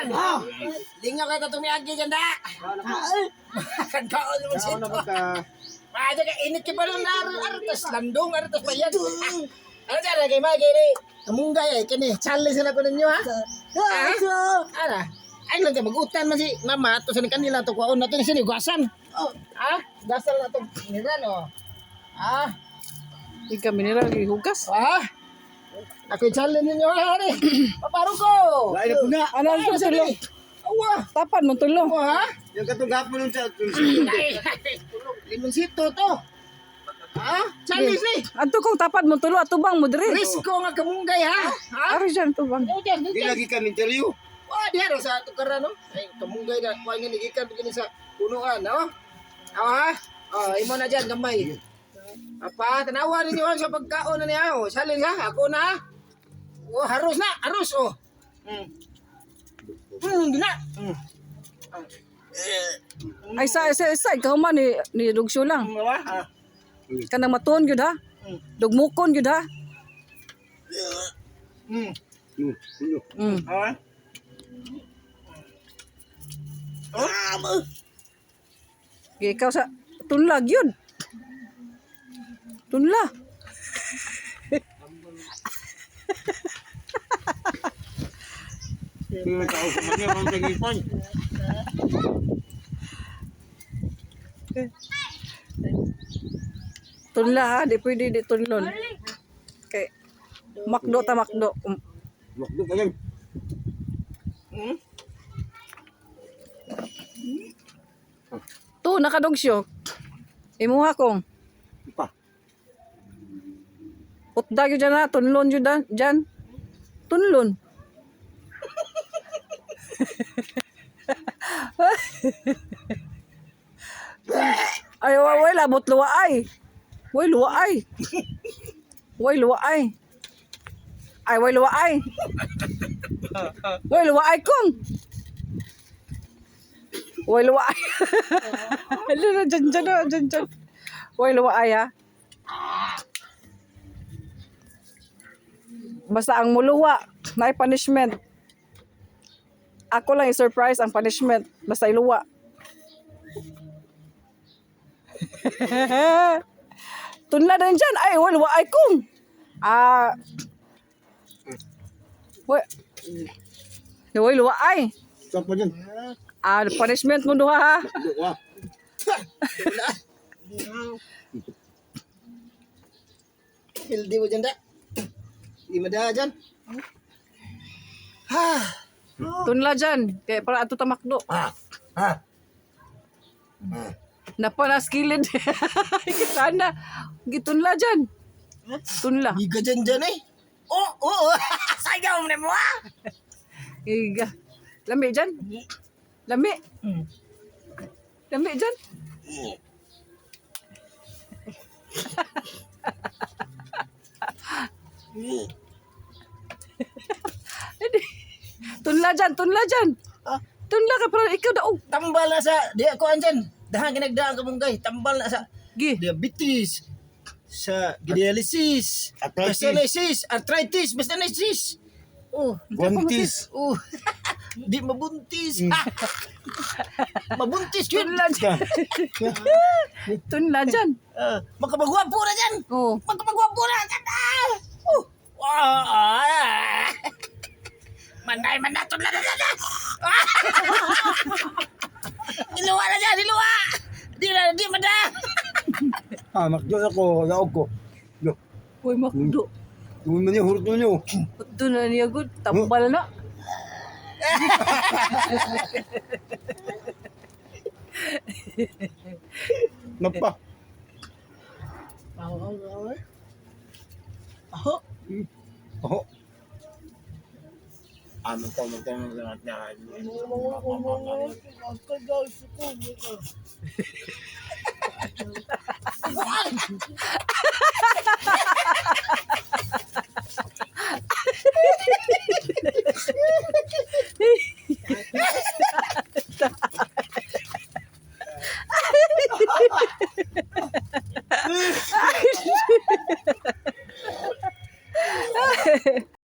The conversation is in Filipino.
dyan. Lingaw ka ito tumiyagi dyan da. Kagkaon naman siya ito. Maja ka init ka pa nun na artas. Landong artas pa yan. Ano dyan na kayo mga gini? Kamunggay ay kini. Challenge na ko ninyo ha. Ara. Ay lang ka mag-utan man si mama. Ito sa kanila ito. Kuwaon na ito. Siniguasan. Ha? Gasal na ito. Niran o. Ha? Ika mineral hugas. Ha? Ako'y challenge ninyo ha. Paparo ko. Lain na po na. Ano ang tulo? Awa. Tapan mo tulo. Ha? Yung katungap mo nun sa Limoncito to. Ha? Challenge ni. Adto kong tapan mo tulo atubang mo diri. Risko nga kamunggay ha. Ha? Ari dyan tubang. Di lagi kami interview. Wah, diha sa tukaran no. Ay kamunggay na kuha nga nigikan begini sa punuan, no? Ha? Oh, imo na diyan gamay. Apa, tanawa ninyo sa pagkaon na niya. Oh, challenge ha. Ako na. Oh, harus na, harus oh. Gina. Ay sa ikaw man ni dugsyo lang. Ha? Kanang matuon gyud ha. Dugmukon gyud ha. Ha? Ikaw sa tunla gyud. Tunla. Yung tao sa kanya, ang pag-ipon. Tunla ha, di pwede di tunlon. Kay makdo ta makdo. Makdo ka lang. Tu nakadugsyo. Imuha kong. Pa. Utda gyud dyan ha, tunlon gyud dyan. Tunlon. Ay, way labot luwa ay. Way luwa ay. Way luwa ay. Ay, way luwa ay. Way luwa ay kong. Way luwa ay. Ano na, dyan. Way luwa ay ha. Basta ang muluwa, na punishment. Ako lang i-surprise ang punishment. Basta iluwa. Tunla na dyan. Ay, wala ay kung. Wala luwa ay. Saan pa dyan? Punishment mo duha ha. Wah. Hildi mo dyan da. Di mada dyan. Ha? Tunla dyan. Kaya para ato tamakdo. Napa na skilled. Sana. Gitunla dyan. Tunla. Higa dyan eh. Oh. Sayaw mo na mo ah. Iga. Lami dyan. Lami. Lami dyan. Tunla dyan. Tunla ka pero ikaw daog. Tambal na sa, di ako andyan. Dahan ginagdaan ka mong tambal na sa Gi. diabetes, sa dialysis, Arthritis. arthritis, bastanesis. Oh, Buntis. oh. Di mabuntis. Mabuntis yun. Tunla dyan. Tunla dyan. Magkapagwapo na dyan. Oh. Magkapagwapo na dyan. Manay man na tunla na dyan. Diluwa na dyan, diluwa. Di mada. Makdo ako. Laog ko. Uy, makdo. Tuwin mo niyo, hurot mo niyo. Ito na niya good. Tambal na. Napa. Aho. Oh. Magtaw lahat na.